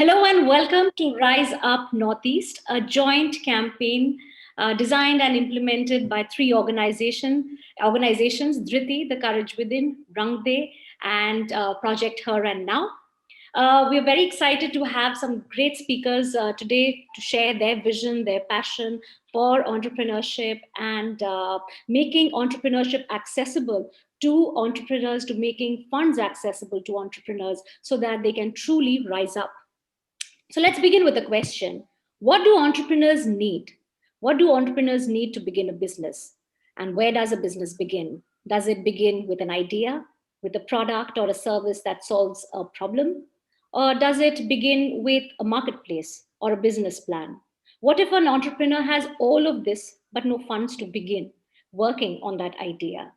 Hello and welcome to Rise Up Northeast, a joint campaign designed and implemented by three organizations, Dhriiti, The Courage Within, Rangde, and Project Her&Now. We are very excited to have some great speakers today to share their vision, their passion for entrepreneurship and making entrepreneurship accessible to entrepreneurs, to making funds accessible to entrepreneurs so that they can truly rise up. So let's begin with the question. What do entrepreneurs need? What do entrepreneurs need to begin a business? And where does a business begin? Does it begin with an idea, with a product or a service that solves a problem? Or does it begin with a marketplace or a business plan? What if an entrepreneur has all of this but no funds to begin working on that idea?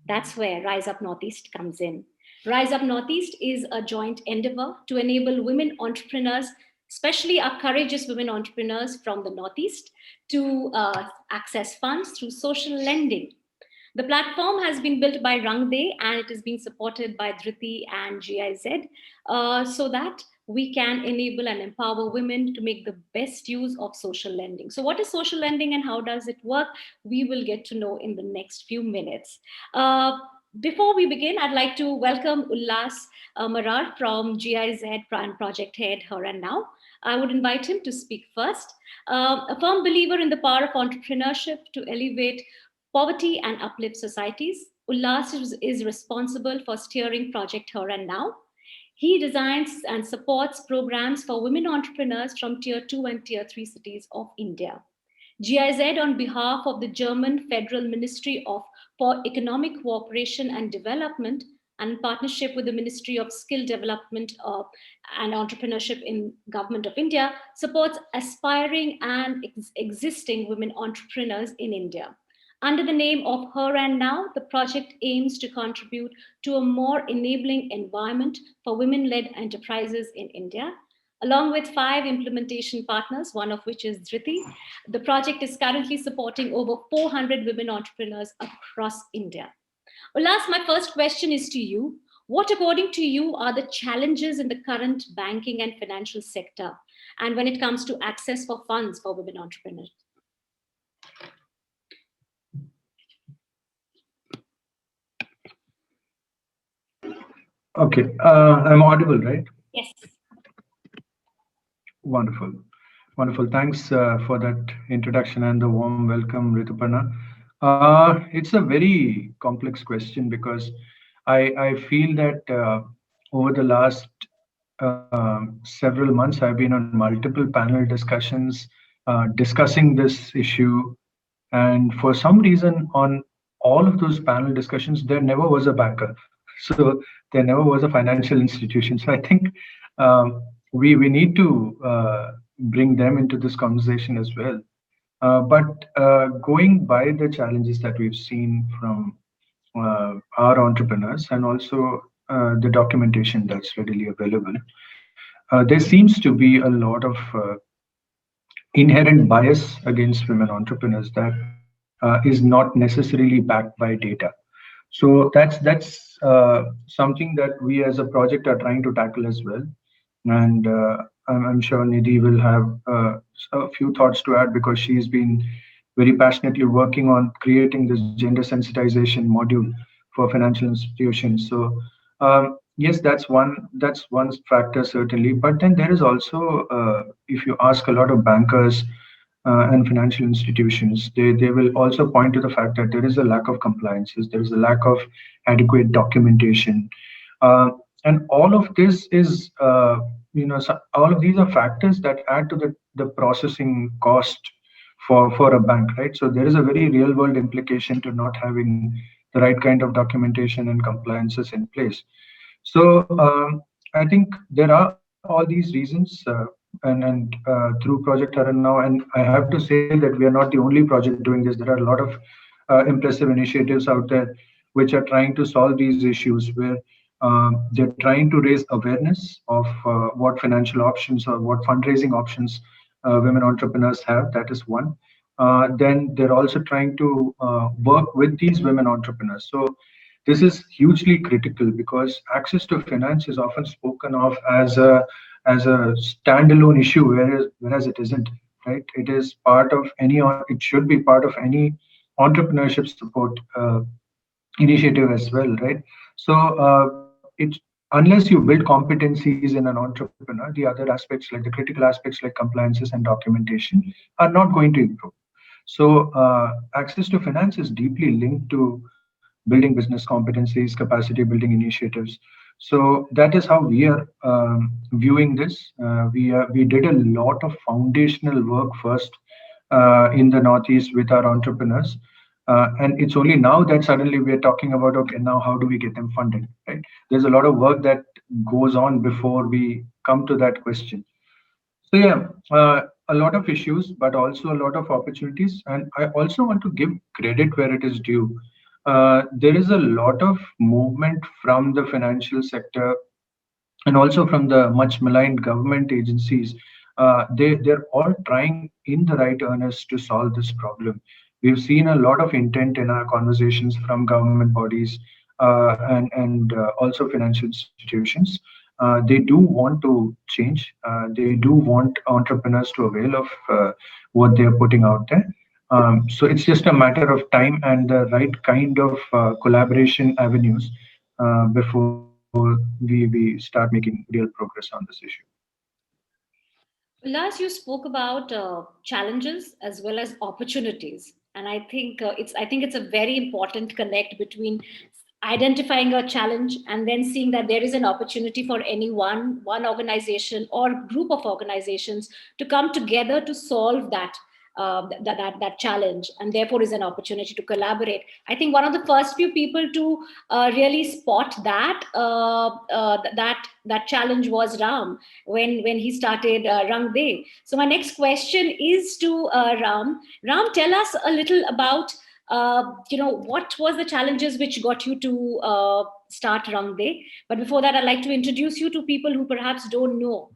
That's where Rise Up Northeast comes in. Rise Up Northeast is a joint endeavor to enable women entrepreneurs, especially our courageous women entrepreneurs from the Northeast, to access funds through social lending. The platform has been built by Rangde and it is being supported by Dhriiti and GIZ so that we can enable and empower women to make the best use of social lending. So what is social lending and how does it work? We will get to know in the next few minutes. Before we begin, I'd like to welcome Ullas Marar from GIZ and Project Head, Her&Now. I would invite him to speak first. A firm believer in the power of entrepreneurship to elevate poverty and uplift societies, Ullas is responsible for steering Project Her&Now. He designs and supports programs for women entrepreneurs from Tier 2 and Tier 3 cities of India. GIZ, on behalf of the German Federal Ministry for Economic Cooperation and Development, and in partnership with the Ministry of Skill Development and Entrepreneurship in Government of India, supports aspiring and existing women entrepreneurs in India. Under the name of Her&Now, the project aims to contribute to a more enabling environment for women-led enterprises in India. Along with 5 implementation partners, one of which is Dhriiti, the project is currently supporting over 400 women entrepreneurs across India. Ullas, my first question is to you. What, according to you, are the challenges in the current banking and financial sector, and when it comes to access for funds for women entrepreneurs? Okay, I'm audible, right? Yes. Wonderful. Wonderful. Thanks for that introduction and the warm welcome, Rituparna. It's a very complex question because I feel that over the last several months, I've been on multiple panel discussions discussing this issue. And for some reason, on all of those panel discussions, there never was a banker. So there never was a financial institution. So I think we need to bring them into this conversation as well. But going by the challenges that we've seen from our entrepreneurs and also the documentation that's readily available, there seems to be a lot of inherent bias against women entrepreneurs that is not necessarily backed by data. So that's something that we as a project are trying to tackle as well. And I'm sure Nidhi will have a few thoughts to add because she's been very passionately working on creating this gender sensitization module for financial institutions. So yes, that's one factor certainly. But then there is also, if you ask a lot of bankers and financial institutions, they will also point to the fact that there is a lack of compliances, there is a lack of adequate documentation, and all of this is, all of these are factors that add to the processing cost for a bank, right? So there is a very real world implication to not having the right kind of documentation and compliances in place. So I think there are all these reasons, and through Project Her&Now, and I have to say that we are not the only project doing this. There are a lot of impressive initiatives out there which are trying to solve these issues, where they're trying to raise awareness of what financial options or what fundraising options women entrepreneurs have. That is one. Then they're also trying to work with these women entrepreneurs. So this is hugely critical because access to finance is often spoken of as as a standalone issue, whereas it isn't, right? It is part of it should be part of any entrepreneurship support initiative as well, right? So it unless you build competencies in an entrepreneur, the other aspects like the critical aspects like compliances and documentation are not going to improve. So access to finance is deeply linked to building business competencies, capacity building initiatives. So that is how we are viewing this. We did a lot of foundational work first in the Northeast with our entrepreneurs. And it's only now that suddenly we're talking about, okay, now how do we get them funded, right? There's a lot of work that goes on before we come to that question. So yeah, a lot of issues, but also a lot of opportunities. And I also want to give credit where it is due. There is a lot of movement from the financial sector and also from the much maligned government agencies. They're all trying in the right earnest to solve this problem. We've seen a lot of intent in our conversations from government bodies and also financial institutions. They do want to change. They do want entrepreneurs to avail of what they are putting out there. So it's just a matter of time and the right kind of collaboration avenues before we start making real progress on this issue. Last, you spoke about challenges as well as opportunities, and I think it's a very important connect between identifying a challenge and then seeing that there is an opportunity for any one organization or group of organizations to come together to solve that challenge, and therefore is an opportunity to collaborate. I think one of the first few people to really spot that challenge was Ram when he started Rang De. So my next question is to Ram. Ram, tell us a little about what was the challenges which got you to start Rang De. But before that, I'd like to introduce you to people who perhaps don't know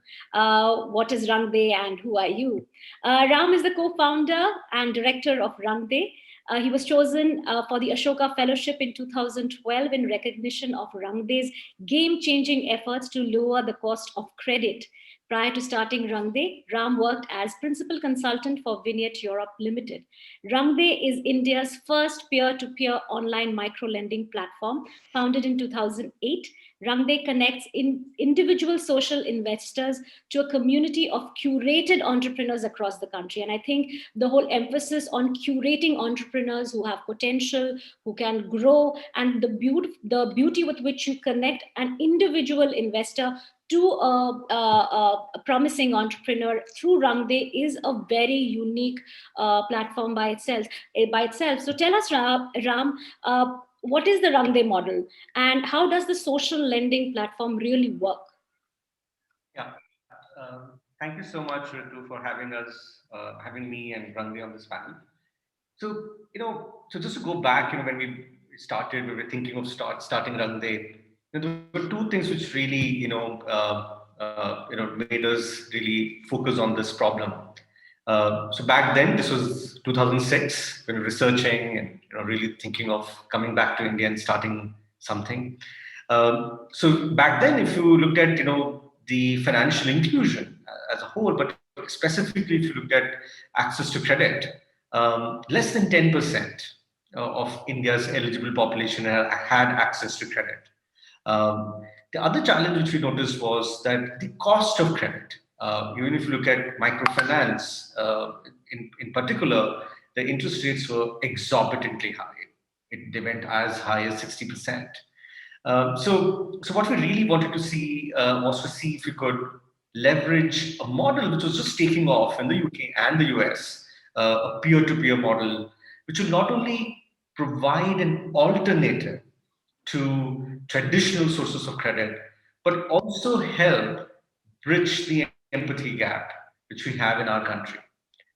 what is Rang De and who are you. Ram is the co-founder and director of Rang De. He was chosen for the Ashoka Fellowship in 2012 in recognition of Rang De's game-changing efforts to lower the cost of credit. Prior to starting Rang De, Ram worked as principal consultant for Vignette Europe Limited. Rang De is India's first peer-to-peer online micro-lending platform, founded in 2008. Rang De connects individual social investors to a community of curated entrepreneurs across the country. And I think the whole emphasis on curating entrepreneurs who have potential, who can grow, and the beauty with which you connect an individual investor to a promising entrepreneur through Rang De is a very unique platform by itself. So tell us, Ram, what is the Rang De model, and how does the social lending platform really work? Yeah, thank you so much, Ritu, for having me and Rangde on this panel. So, so just to go back, when we started, we were thinking of starting Rangde. There were two things which really, made us really focus on this problem. So back then, this was 2006, when we were researching and really thinking of coming back to India and starting something. So back then, if you looked at the financial inclusion as a whole, but specifically if you looked at access to credit, less than 10% of India's eligible population had access to credit. The other challenge which we noticed was that the cost of credit, even if you look at microfinance in particular, the interest rates were exorbitantly high. They went as high as 60%. So what we really wanted to see was to see if we could leverage a model which was just taking off in the UK and the US, a peer-to-peer model, which will not only provide an alternative to traditional sources of credit, but also help bridge the empathy gap which we have in our country.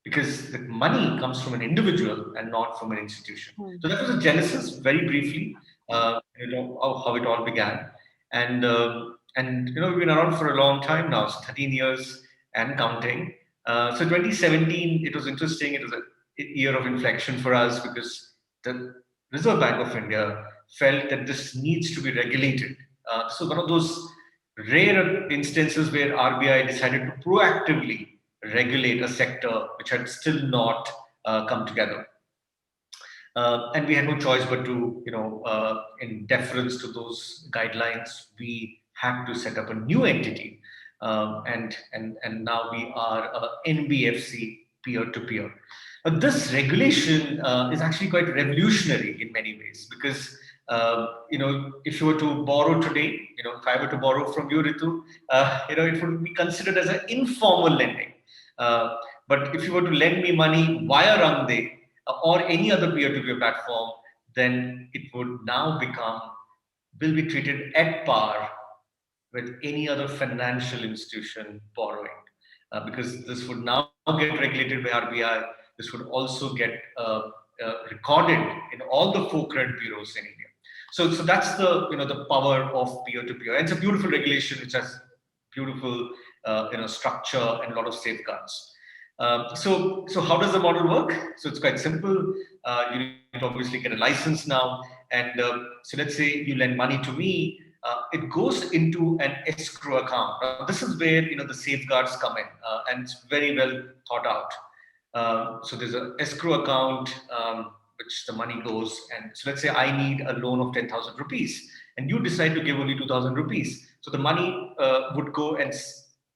Because the money comes from an individual and not from an institution. So that was a genesis, very briefly, how it all began. And we've been around for a long time now, so 13 years and counting. So 2017, it was interesting. It was a year of inflection for us because the Reserve Bank of India felt that this needs to be regulated. So one of those rare instances where RBI decided to proactively regulate a sector which had still not come together. And we had no choice but to, in deference to those guidelines, we had to set up a new entity, and now we are a NBFC peer-to-peer. But this regulation is actually quite revolutionary in many ways because if you were to borrow today, if I were to borrow from you, Ritu, it would be considered as an informal lending. But if you were to lend me money via Rangde or any other peer-to-peer platform, then it would now will be treated at par with any other financial institution borrowing. Because this would now get regulated by RBI. This would also get recorded in all the 4 credit bureaus in India. So that's the power of peer-to-peer. And it's a beautiful regulation which has beautiful structure and a lot of safeguards. So how does the model work? So it's quite simple. You need to obviously get a license now. And so let's say you lend money to me. It goes into an escrow account. This is where the safeguards come in, and it's very well thought out. So there's an escrow account which the money goes, and so let's say I need a loan of 10,000 rupees, and you decide to give only 2,000 rupees. So the money would go and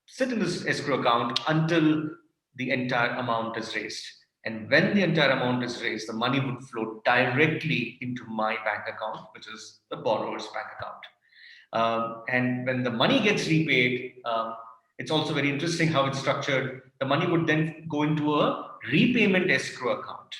sit in this escrow account until the entire amount is raised. And when the entire amount is raised, the money would flow directly into my bank account, which is the borrower's bank account. And when the money gets repaid, it's also very interesting how it's structured. The money would then go into a repayment escrow account,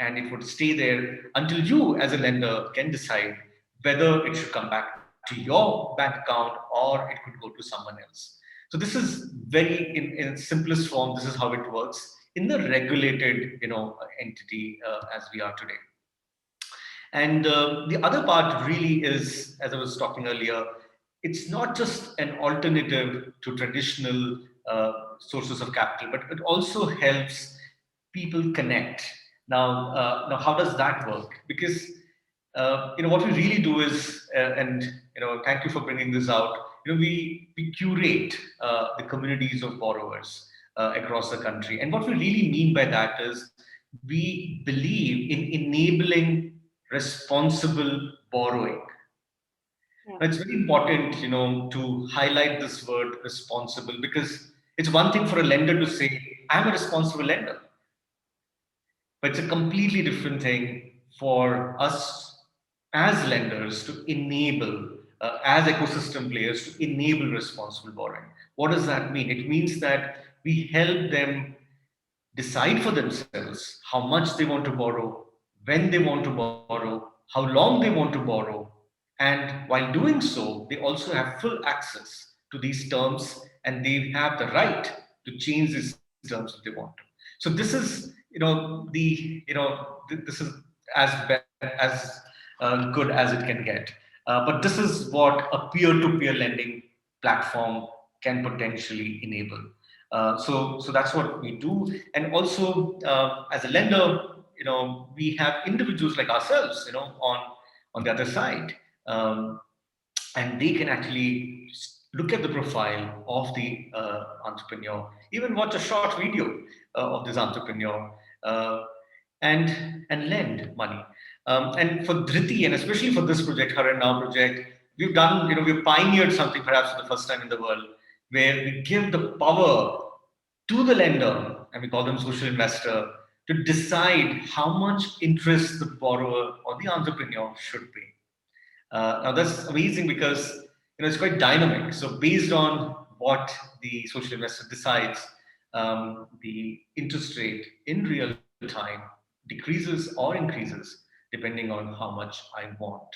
and it would stay there until you, as a lender, can decide whether it should come back to your bank account or it could go to someone else. So this is very, in its simplest form, this is how it works in the regulated, entity as we are today. And the other part really is, as I was talking earlier, it's not just an alternative to traditional sources of capital, but it also helps people connect. Now how does that work? Because what we really do is, and thank you for bringing this out. We curate the communities of borrowers across the country, and what we really mean by that is we believe in enabling responsible borrowing. Yeah. It's very important, to highlight this word responsible, because it's one thing for a lender to say, I'm a responsible lender. But it's a completely different thing for us as lenders to enable, as ecosystem players, to enable responsible borrowing. What does that mean? It means that we help them decide for themselves how much they want to borrow, when they want to borrow, how long they want to borrow, and while doing so, they also have full access to these terms, and they have the right to change these terms if they want to. So this is, this is as good as it can get. But this is what a peer-to-peer lending platform can potentially enable. So that's what we do. And also, as a lender, we have individuals like ourselves, on the other side, and they can actually look at the profile of the entrepreneur, even watch a short video of this entrepreneur, and lend money. And for Dhriiti, and especially for this project, Her&Now project, we've done, we've pioneered something perhaps for the first time in the world, where we give the power to the lender, and we call them social investor, to decide how much interest the borrower or the entrepreneur should pay. Now that's amazing because it's quite dynamic. So based on what the social investor decides, the interest rate in real time decreases or increases depending on how much I want.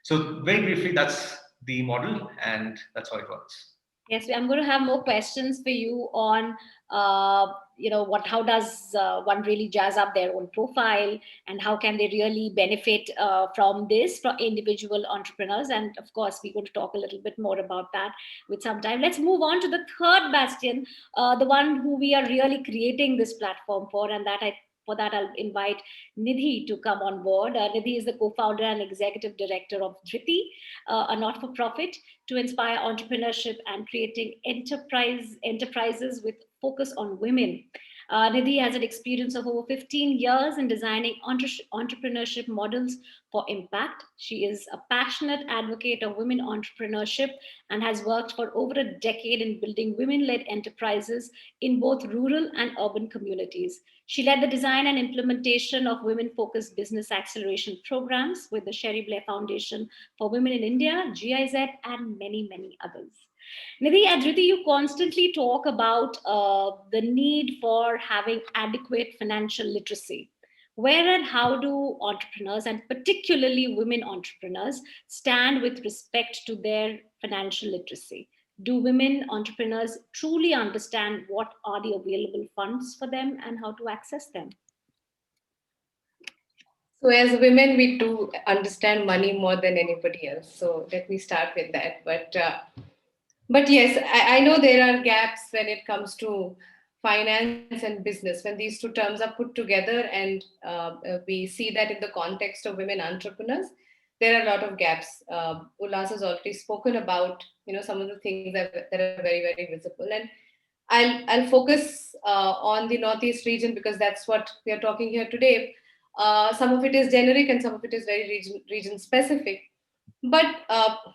So very briefly, that's the model, and that's how it works. Yes, I'm going to have more questions for you on, how does one really jazz up their own profile, and how can they really benefit from this for individual entrepreneurs. And of course, we're going to talk a little bit more about that with some time. Let's move on to the third bastion, the one who we are really creating this platform for, and that I For that, I'll invite Nidhi to come on board. Nidhi is the co-founder and executive director of Dhriiti, a not-for-profit to inspire entrepreneurship and creating enterprises with focus on women. Nidhi has an experience of over 15 years in designing entrepreneurship models for impact. She is a passionate advocate of women entrepreneurship and has worked for over a decade in building women-led enterprises in both rural and urban communities. She led the design and implementation of women-focused business acceleration programs with the Sherry Blair Foundation for Women in India, GIZ, and many, many others. Nidhi, at Dhriiti, you constantly talk about the need for having adequate financial literacy. Where and how do entrepreneurs, and particularly women entrepreneurs, stand with respect to their financial literacy? Do women entrepreneurs truly understand what are the available funds for them and how to access them? So as women, we do understand money more than anybody else. So let me start with that. But yes, I know there are gaps when it comes to finance and business. When these two terms are put together, and we see that in the context of women entrepreneurs, there are a lot of gaps. Ullas has already spoken about some of the things that are very, very visible. And I'll focus on the Northeast region because that's what we are talking here today. Some of it is generic and some of it is very region specific. But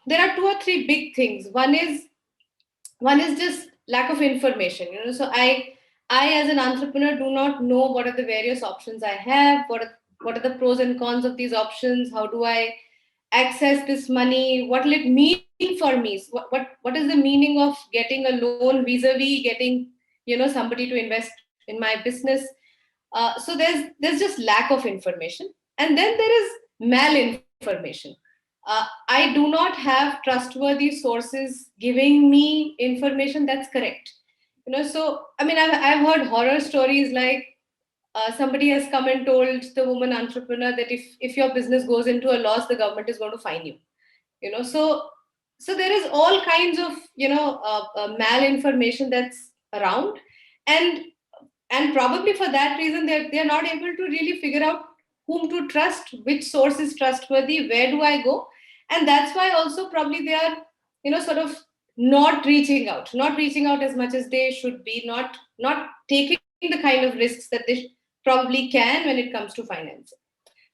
there are two or three big things. One is just lack of information. So I as an entrepreneur do not know what are the various options I have. What are the pros and cons of these options? How do I access this money? What will it mean for me? What is the meaning of getting a loan vis-a-vis getting somebody to invest in my business? So there's just lack of information, and then there is malinformation. I do not have trustworthy sources giving me information that's correct. So I mean, I've heard horror stories like somebody has come and told the woman entrepreneur that if your business goes into a loss, the government is going to fine you. So there is all kinds of malinformation that's around, and probably for that reason they're not able to really figure out whom to trust, which source is trustworthy, where do I go. And that's why also probably they are sort of not reaching out as much as they should be, not taking the kind of risks that they probably can when it comes to finance.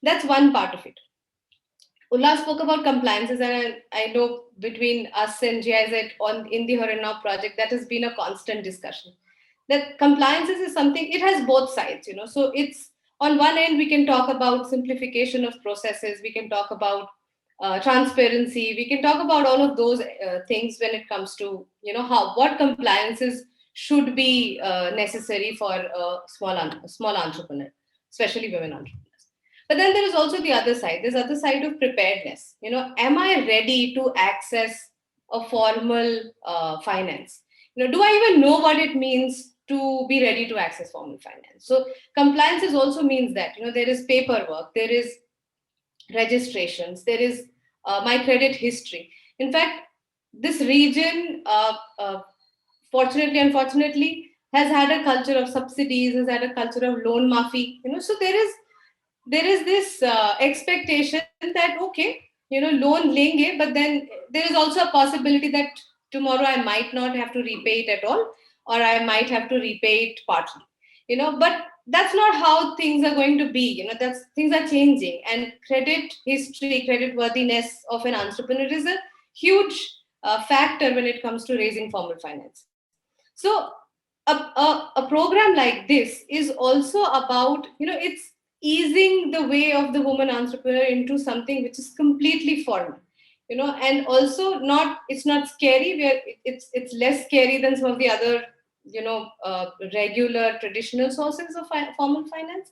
That's one part of it. Ullas spoke about compliances, and I know between us and GIZ in the Her&Now project, that has been a constant discussion. That compliances is something, it has both sides, So it's, on one end, we can talk about simplification of processes, we can talk about transparency, we can talk about all of those things when it comes to, what compliances should be necessary for a small entrepreneur, especially women entrepreneurs. But then there is also the other side. There's other side of preparedness. Am I ready to access a formal finance? Do I even know what it means to be ready to access formal finance? So compliances also means that, there is paperwork, there is registrations, there is my credit history. In fact, this region, fortunately, unfortunately, has had a culture of subsidies, has had a culture of loan maafi. So there is this expectation that, okay, loan lenge, but then there is also a possibility that tomorrow I might not have to repay it at all, or I might have to repay it partly. But that's not how things are going to be. Things are changing, and credit history, credit worthiness of an entrepreneur is a huge factor when it comes to raising formal finance. So a program like this is also about, it's easing the way of the woman entrepreneur into something which is completely formal, and also it's not scary. It's less scary than some of the other regular traditional sources of formal finance.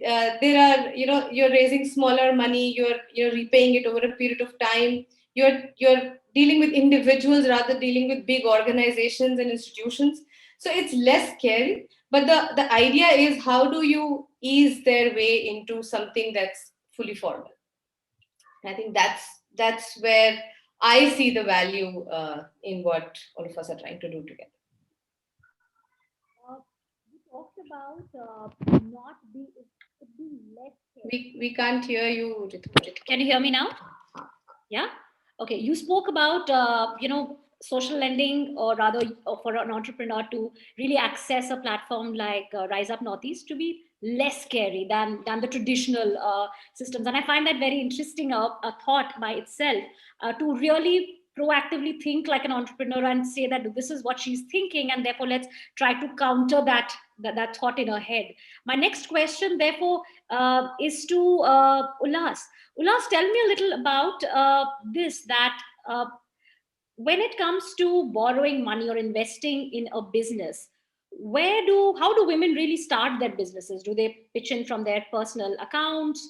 There are, you're raising smaller money, you're repaying it over a period of time, you're dealing with individuals rather dealing with big organizations and institutions. So it's less scary, but the idea is, how do you ease their way into something that's fully formal? And I think that's where I see the value in what all of us are trying to do together. talked about not be it being less We can't hear you, Ritu. Can you hear me now? Yeah. Okay. You spoke about social lending, or rather, for an entrepreneur to really access a platform like Rise Up Northeast to be less scary than the traditional systems, and I find that very interesting. A thought by itself, to really proactively think like an entrepreneur and say that this is what she's thinking, and therefore let's try to counter that thought in her head. My next question, therefore, is to Ullas. Ullas, tell me a little about this, that when it comes to borrowing money or investing in a business, how do women really start their businesses? Do they pitch in from their personal accounts?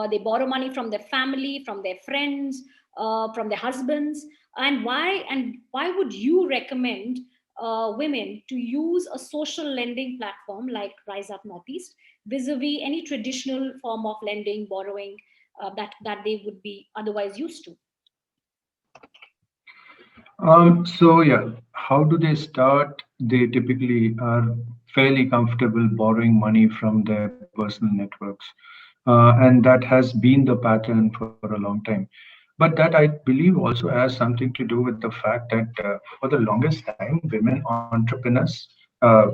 They borrow money from their family, from their friends, from their husbands? And why would you recommend women to use a social lending platform like Rise Up Northeast vis-a-vis any traditional form of lending, borrowing that they would be otherwise used to? So yeah, how do they start? They typically are fairly comfortable borrowing money from their personal networks. And that has been the pattern for a long time. But that, I believe, also has something to do with the fact that for the longest time, women entrepreneurs, uh,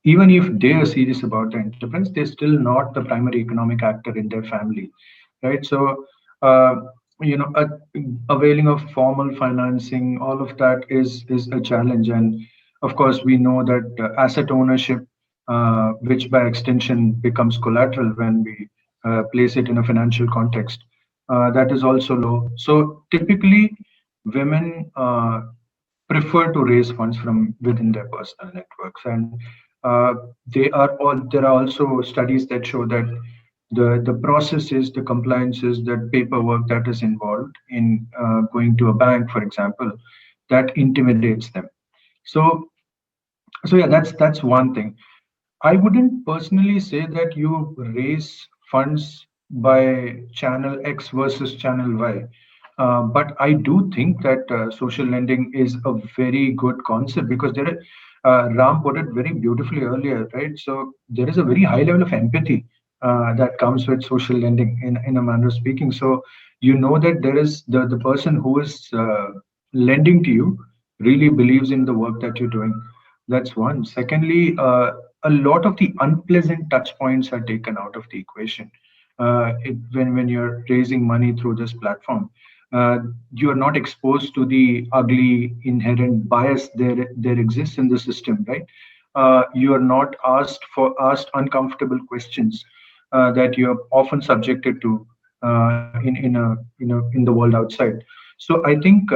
even if they are serious about the enterprise, they're still not the primary economic actor in their family, right? So, uh, availing of formal financing, all of that is a challenge. And of course, we know that asset ownership, which by extension becomes collateral when we place it in a financial context, that is also low. So typically, women prefer to raise funds from within their personal networks, and uh, there are also studies that show that the processes, the compliances, that paperwork that is involved in going to a bank, for example, that intimidates them. So yeah, that's one thing. I wouldn't personally say that you raise funds by channel X versus channel Y. But I do think that social lending is a very good concept because Ram put it very beautifully earlier, right? So there is a very high level of empathy that comes with social lending in a manner of speaking. So you know that there is the person who is lending to you really believes in the work that you're doing. That's one. Secondly, a lot of the unpleasant touch points are taken out of the equation. When you're raising money through this platform, uh, you are not exposed to the ugly inherent bias there exists in the system, right? You are not asked uncomfortable questions that you are often subjected to in the world outside. So I think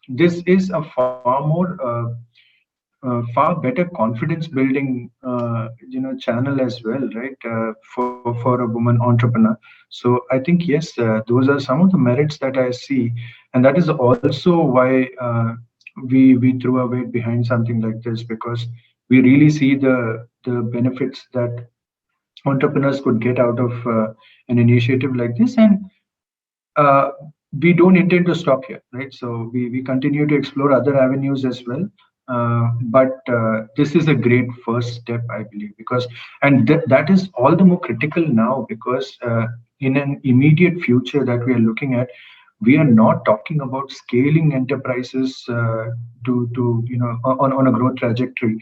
this is a far better confidence building channel as well, right? For a woman entrepreneur. So I think yes, those are some of the merits that I see, and that is also why we threw our weight behind something like this, because we really see the benefits that entrepreneurs could get out of an initiative like this. And uh, we don't intend to stop here, right? So we continue to explore other avenues as well. But this is a great first step, I believe, because that is all the more critical now because in an immediate future that we are looking at, we are not talking about scaling enterprises on a growth trajectory.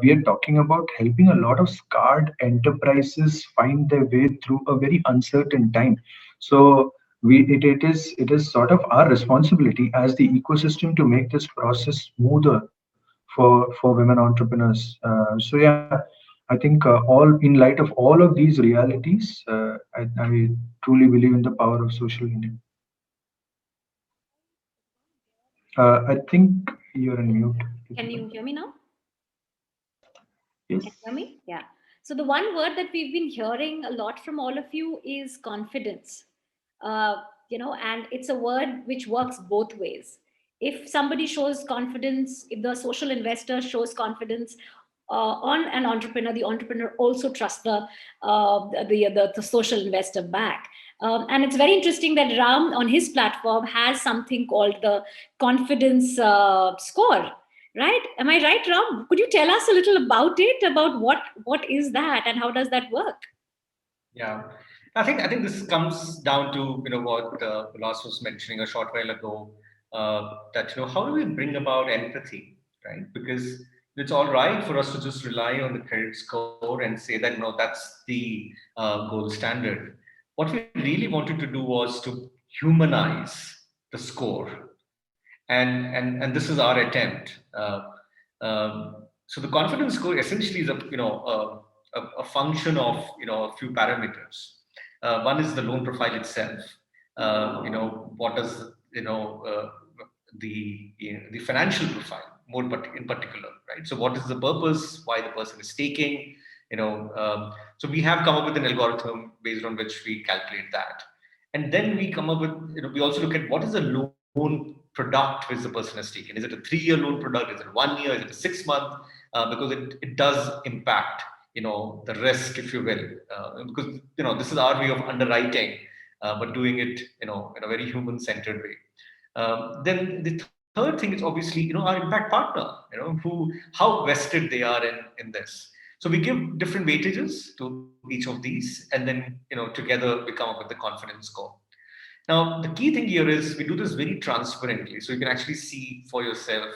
We are talking about helping a lot of scarred enterprises find their way through a very uncertain time. So it is sort of our responsibility as the ecosystem to make this process smoother for women entrepreneurs. So yeah, I think all in light of all of these realities, I truly believe in the power of social media. I think you're on mute. Can you hear me now? Yes. Can you hear me? Yeah. So the one word that we've been hearing a lot from all of you is confidence. Uh, and it's a word which works both ways. If somebody shows confidence, if the social investor shows confidence on an entrepreneur, the entrepreneur also trusts the social investor back. And it's very interesting that Ram on his platform has something called the confidence score. right? Am I right, Ram? Could you tell us a little about it, about what is that and how does that work? Yeah, I think this comes down to what Ullas was mentioning a short while ago, that how do we bring about empathy, right? Because it's all right for us to just rely on the credit score and say that that's the gold standard. What we really wanted to do was to humanize the score, and this is our attempt. So the confidence score essentially is a function of a few parameters. One is the loan profile itself. What does the financial profile in particular, right? So what is the purpose? Why the person is taking? So we have come up with an algorithm based on which we calculate that, and then we come up with we also look at what is the loan product which the person has taken. Is it a 3-year loan product? Is it 1 year? Is it a 6 month? Because it does impact the risk, if you will, because this is our way of underwriting, but doing it in a very human centered way. Then the third thing is obviously our impact partner, how vested they are in this. So we give different weightages to each of these, and then together we come up with the confidence score. Now, the key thing here is we do this very transparently, so you can actually see for yourself,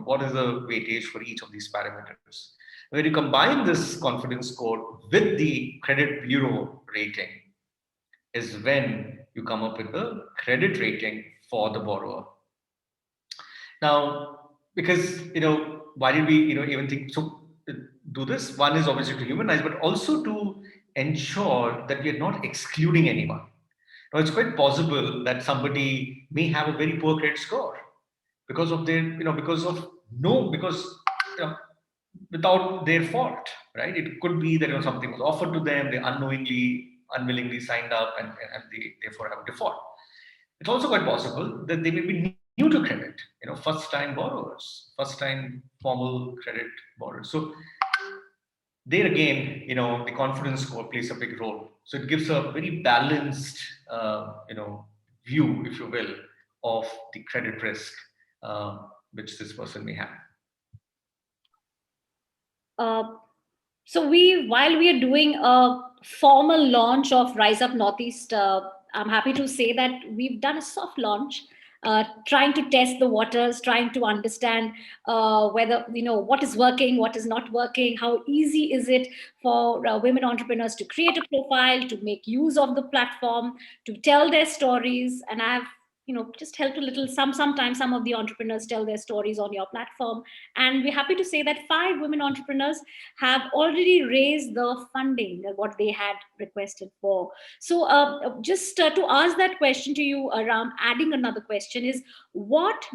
what is the weightage for each of these parameters. When you combine this confidence score with the credit bureau rating, is when you come up with a credit rating for the borrower. Now, because why did we even think so? Do this. One is obviously to humanize, but also to ensure that we are not excluding anyone. Now, it's quite possible that somebody may have a very poor credit score because of their, because without their fault, right? It could be that something was offered to them, they unwillingly signed up, and they therefore have a default. It's also quite possible that they may be new to credit, first-time borrowers, first-time formal credit borrowers. So there again, the confidence score plays a big role. So it gives a very balanced, view, if you will, of the credit risk which this person may have. So while we are doing a formal launch of Rise Up Northeast, I'm happy to say that we've done a soft launch, trying to test the waters, trying to understand whether what is working, what is not working, how easy is it for women entrepreneurs to create a profile, to make use of the platform, to tell their stories. And I've just helped a little. Sometimes some of the entrepreneurs tell their stories on your platform, and we're happy to say that 5 women entrepreneurs have already raised the funding what they had requested for. So just to ask that question to you, Ram, adding another question is, what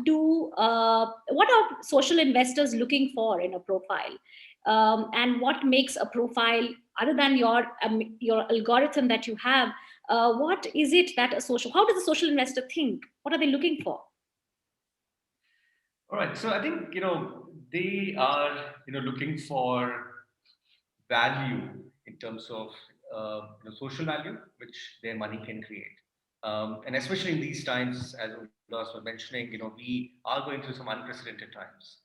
are social investors looking for in a profile? And what makes a profile, other than your algorithm that you have, what is it that how does a social investor think? What are they looking for? All right. So I think, they are, looking for value in terms of social value, which their money can create. And especially in these times, as Ullas was mentioning, we are going through some unprecedented times,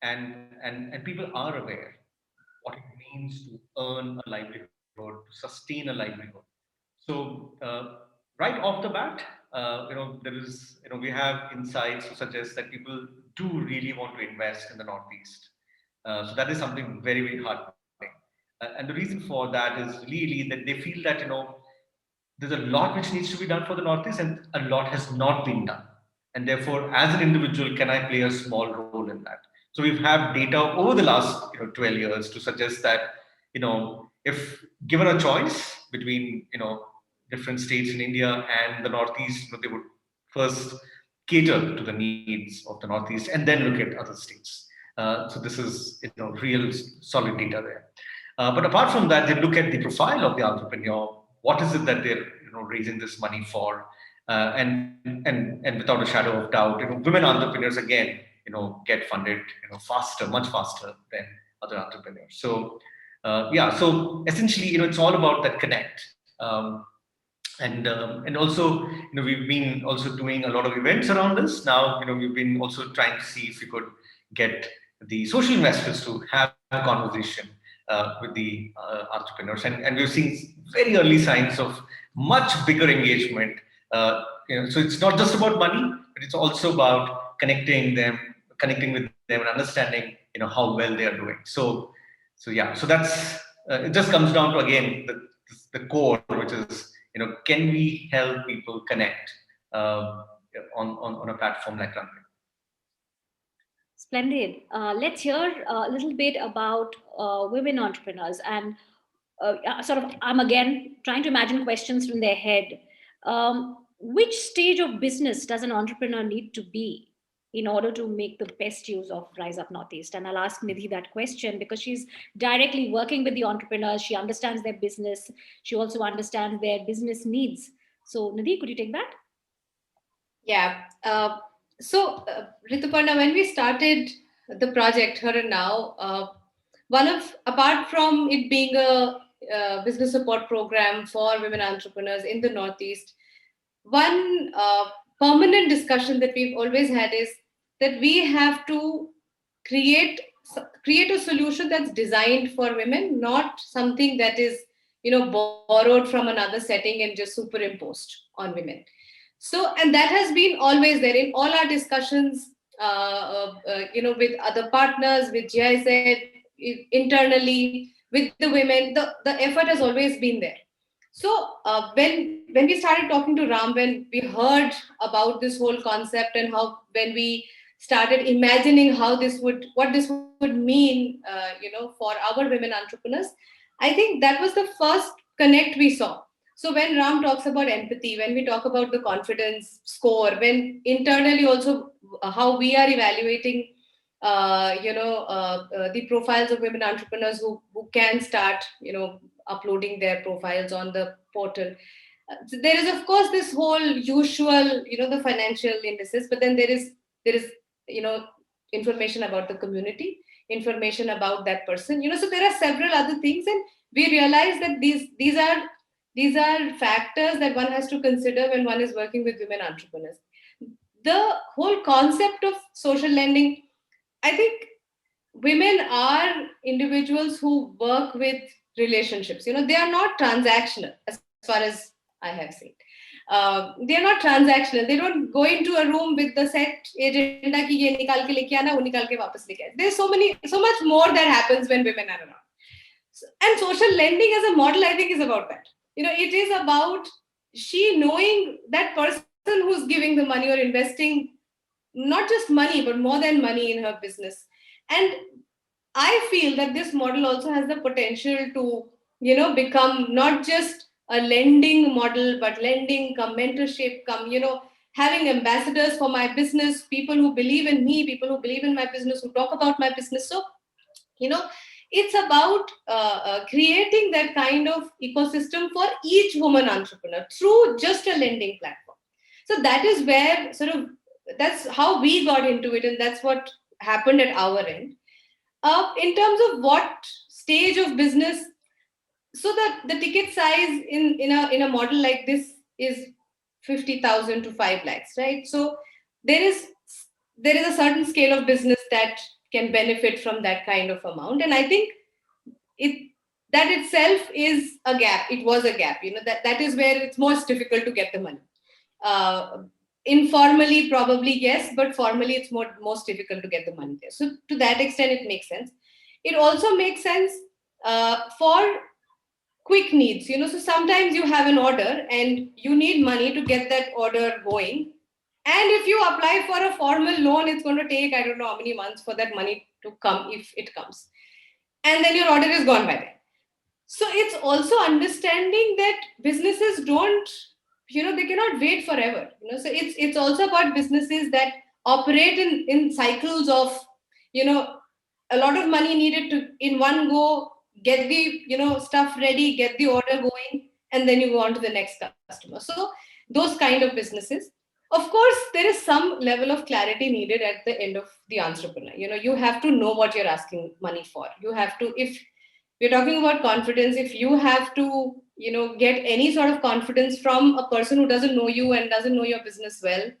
and people are aware what it means to earn a livelihood, to sustain a livelihood. So right off the bat, there is, we have insights to suggest that people do really want to invest in the Northeast. So that is something very, very heartening. And the reason for that is really that they feel that, there's a lot which needs to be done for the Northeast, and a lot has not been done. And therefore, as an individual, can I play a small role in that? So we've had data over the last 12 years to suggest that, if given a choice between different states in India and the Northeast, they would first cater to the needs of the Northeast and then look at other states. So this is real solid data there. But apart from that, they look at the profile of the entrepreneur. What is it that they're raising this money for? And without a shadow of doubt, women entrepreneurs again get funded faster, much faster than other entrepreneurs. So so essentially it's all about that connect. And also we've been also doing a lot of events around this. Now we've been also trying to see if we could get the social investors to have a conversation with the entrepreneurs. And we've seen very early signs of much bigger engagement. So it's not just about money, but it's also about connecting with them and understanding, how well they are doing. So that's it. Just comes down to, again, the core, which is, can we help people connect on a platform like Runway? Splendid. Let's hear a little bit about women entrepreneurs. And I'm again trying to imagine questions from their head. Which stage of business does an entrepreneur need to be in order to make the best use of Rise Up Northeast? And I'll ask Nidhi that question because she's directly working with the entrepreneurs. She understands their business. She also understands their business needs. So Nidhi, could you take that? Yeah. Rituparna, when we started the project Her&Now, apart from it being a business support program for women entrepreneurs in the Northeast, one permanent discussion that we've always had is that we have to create a solution that's designed for women, not something that is, borrowed from another setting and just superimposed on women. So, and that has been always there in all our discussions, with other partners, with GIZ, internally, with the women. The effort has always been there. So when we started talking to Ram, when we heard about this whole concept and when we started imagining what this would mean, for our women entrepreneurs, I think that was the first connect we saw. So when Ram talks about empathy, when we talk about the confidence score, when internally also how we are evaluating, the profiles of women entrepreneurs who can start, uploading their profiles on the portal. There is, of course, this whole usual, the financial indices, but then there is, information about the community, information about that person, so there are several other things, and we realize that these are factors that one has to consider when one is working with women entrepreneurs. The whole concept of social lending, I think women are individuals who work with relationships. They are not transactional as far as I have seen. They are not transactional. They don't go into a room with the set agenda ki ye nikal ke leke aana, wo nikal ke wapas leke aana. There's so much more that happens when women are around. And social lending as a model, I think, is about that. It is about she knowing that person who's giving the money or investing not just money, but more than money in her business. And I feel that this model also has the potential to, become not just a lending model, but lending, come mentorship, come, having ambassadors for my business, people who believe in me, people who believe in my business, who talk about my business. So, it's about creating that kind of ecosystem for each woman entrepreneur through just a lending platform. So that is where that's how we got into it, and that's what happened at our end. In terms of what stage of business, so that the ticket size in a model like this is 50,000 to 5 lakhs, right? So there is a certain scale of business that can benefit from that kind of amount, and I think that itself is a gap. It was a gap, that is where it's most difficult to get the money. Informally, probably yes, but formally, it's most difficult to get the money there. So to that extent, it makes sense. It also makes sense for quick needs. So sometimes you have an order and you need money to get that order going. And if you apply for a formal loan, it's going to take, I don't know how many months for that money to come, if it comes. And then your order is gone by then. So it's also understanding that businesses don't, they cannot wait forever. So it's also about businesses that operate in cycles of, a lot of money needed to in one go get the stuff ready, get the order going, and then you go on to the next customer. So those kind of businesses. Of course, there is some level of clarity needed at the end of the entrepreneur. You have to know what you're asking money for. You have to, if we're talking about confidence, if you have to, get any sort of confidence from a person who doesn't know you and doesn't know your business well,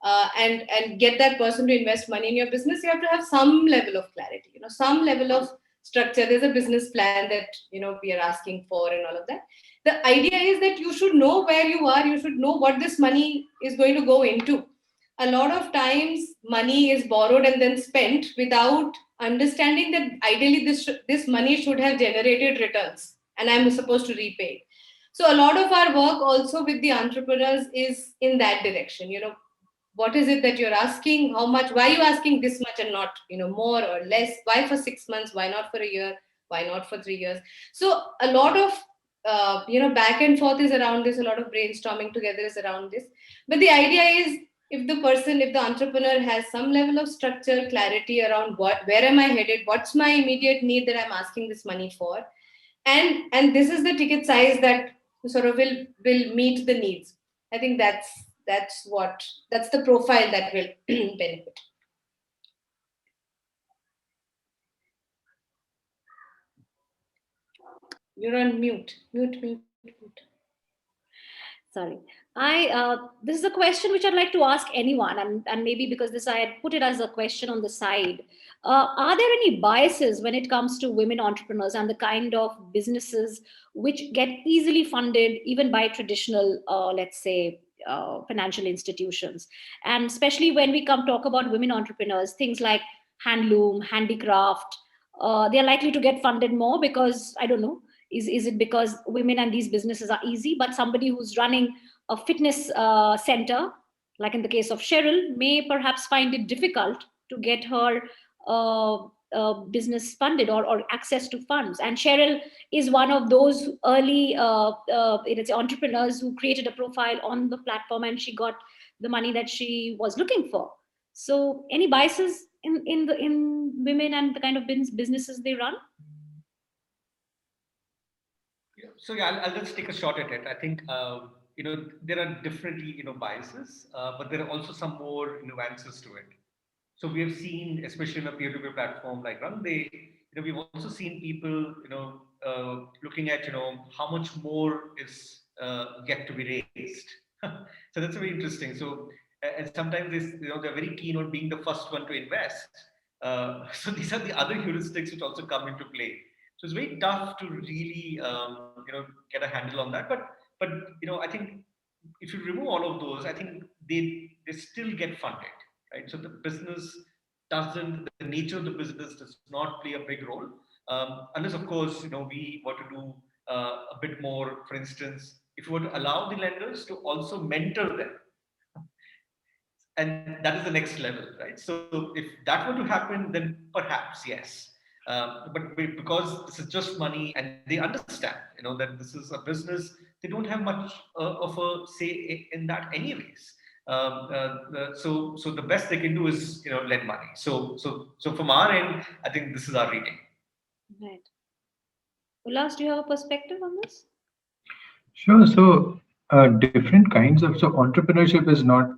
and get that person to invest money in your business, you have to have some level of clarity, some level of structure. There's a business plan that we are asking for and all of that. The idea is that you should know where you are, you should know what this money is going to go into. A lot of times money is borrowed and then spent without understanding that ideally this money should have generated returns and I'm supposed to repay it. So a lot of our work also with the entrepreneurs is in that direction. What is it that you're asking? How much? Why are you asking this much and not more or less? Why for 6 months? Why not for a year? Why not for 3 years? So a lot of back and forth is around this. A lot of brainstorming together is around this. But the idea is, if the entrepreneur has some level of structure, clarity around where am I headed, what's my immediate need that I'm asking this money for, and this is the ticket size that sort of will meet the needs. I think that's the profile that will benefit. You're on mute. Mute. Sorry. This is a question which I'd like to ask anyone, and maybe because this I had put it as a question on the side. Are there any biases when it comes to women entrepreneurs and the kind of businesses which get easily funded even by traditional, let's say, financial institutions? And especially when we talk about women entrepreneurs, things like handloom, handicraft, they are likely to get funded more because, I don't know, is it because women and these businesses are easy, but somebody who's running a fitness center, like in the case of Cheryl, may perhaps find it difficult to get her business funded or access to funds. And Cheryl is one of those early entrepreneurs who created a profile on the platform, and she got the money that she was looking for. So any biases in women and the kind of businesses they run? So yeah, I'll just take a shot at it. I think there are definitely biases, but there are also some more nuances to it. So we have seen, especially in a peer-to-peer platform like Rangde, we've also seen people looking at how much more is yet to be raised. So that's very interesting. So and sometimes they're very keen on being the first one to invest. So these are the other heuristics which also come into play. So it's very tough to really get a handle on that. But I think if you remove all of those, I think they still get funded, right? So the business the nature of the business does not play a big role, unless of course we were to do a bit more. For instance, if we were to allow the lenders to also mentor them, and that is the next level, right? So if that were to happen, then perhaps yes. But because this is just money, and they understand, that this is a business, they don't have much of a say in that, anyways. So the best they can do is lend money. So from our end, I think this is our reading. Right. Ullas, do you have a perspective on this? Sure. So different kinds of entrepreneurship is not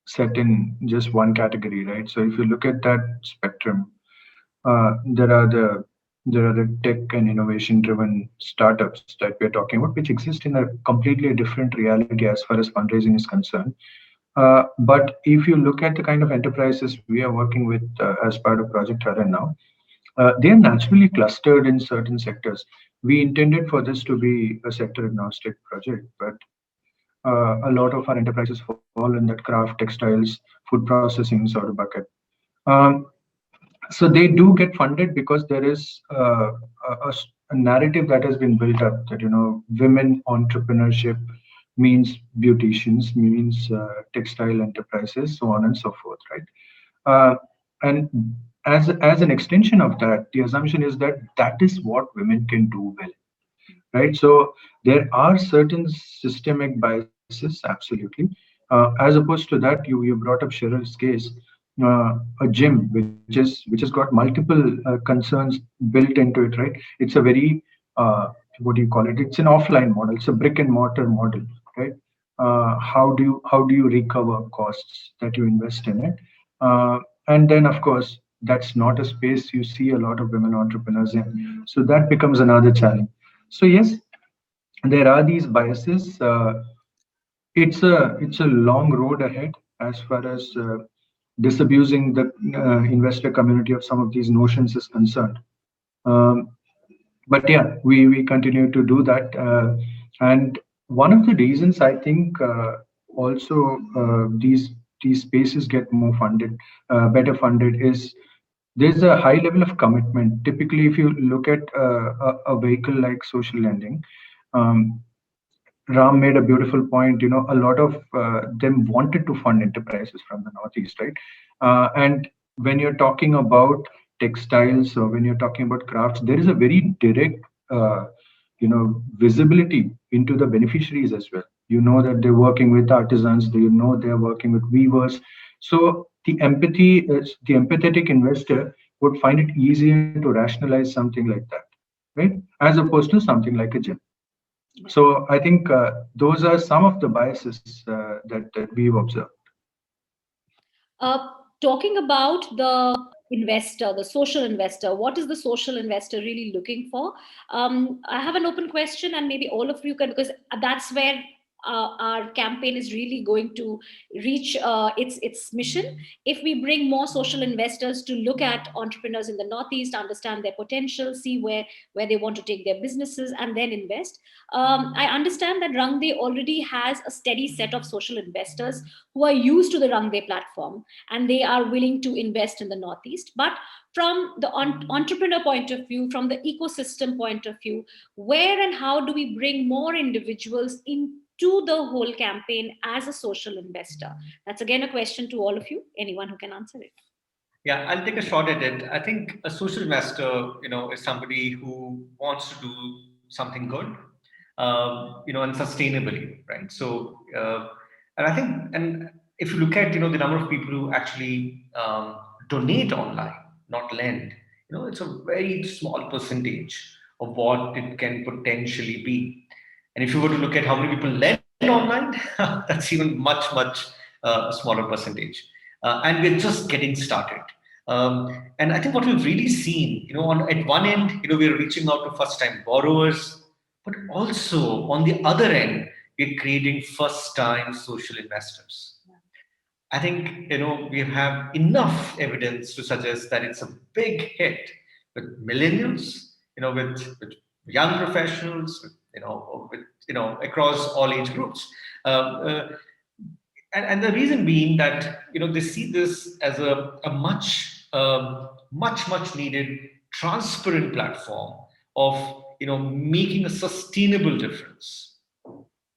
set in just one category, right? So if you look at that spectrum, there are the tech and innovation driven startups that we're talking about, which exist in a completely different reality as far as fundraising is concerned. But if you look at the kind of enterprises we are working with as part of Project Her&Now, they are naturally clustered in certain sectors. We intended for this to be a sector agnostic project, but a lot of our enterprises fall in that craft, textiles, food processing sort of bucket. So they do get funded because there is a narrative that has been built up that women entrepreneurship means beauticians, means textile enterprises, so on and so forth, right? And as an extension of that, the assumption is that that is what women can do well, right? So there are certain systemic biases, absolutely. As opposed to that, you brought up Cheryl's case, a gym which has got multiple concerns built into it, right? It's a very what do you call it? It's an offline model. It's a brick and mortar model, right? How do you recover costs that you invest in it? And then, of course, that's not a space you see a lot of women entrepreneurs in. So that becomes another challenge. So yes, there are these biases. It's a long road ahead, as far as disabusing the investor community of some of these notions is concerned. But yeah, we continue to do that. And one of the reasons I think also these spaces get more funded, better funded, is there's a high level of commitment. Typically, if you look at a vehicle like social lending, um, Ram made a beautiful point. A lot of them wanted to fund enterprises from the Northeast, right? And when you're talking about textiles or when you're talking about crafts, there is a very direct, visibility into the beneficiaries as well. You know that they're working with artisans. You know they're working with weavers. So the empathetic investor would find it easier to rationalize something like that, right? As opposed to something like a gym. So I think those are some of the biases that we've observed. Talking about the investor, the social investor, what is the social investor really looking for? I have an open question, and maybe all of you can, because that's where our campaign is really going to reach its mission. If we bring more social investors to look at entrepreneurs in the Northeast, understand their potential, see where they want to take their businesses, and then invest. I understand that Rangde already has a steady set of social investors who are used to the Rangde platform, and they are willing to invest in the Northeast. But from the entrepreneur point of view, from the ecosystem point of view, where and how do we bring more individuals into the whole campaign as a social investor? That's again a question to all of you. Anyone who can answer it. Yeah, I'll take a shot at it. I think a social investor, is somebody who wants to do something good, and sustainably, right? So, and I think, and if you look at, the number of people who actually donate online, not lend, it's a very small percentage of what it can potentially be. And if you were to look at how many people lend online, that's even much, much smaller percentage. And we're just getting started. And I think what we've really seen, at one end, we're reaching out to first-time borrowers, but also on the other end, we're creating first-time social investors. I think, we have enough evidence to suggest that it's a big hit with millennials, with young professionals, across all age groups. And the reason being that, they see this as a much needed transparent platform of, making a sustainable difference,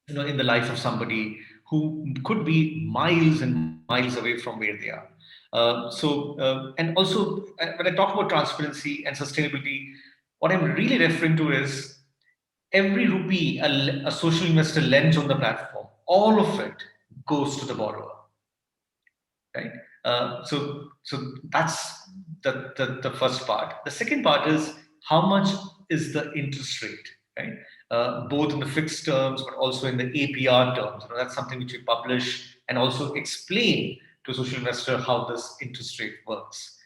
in the life of somebody who could be miles and miles away from where they are. And also, when I talk about transparency and sustainability, what I'm really referring to is every rupee a social investor lends on the platform, all of it goes to the borrower, right? So that's the first part. The second part is how much is the interest rate, right? Both in the fixed terms, but also in the APR terms. That's something which we publish and also explain to a social investor how this interest rate works.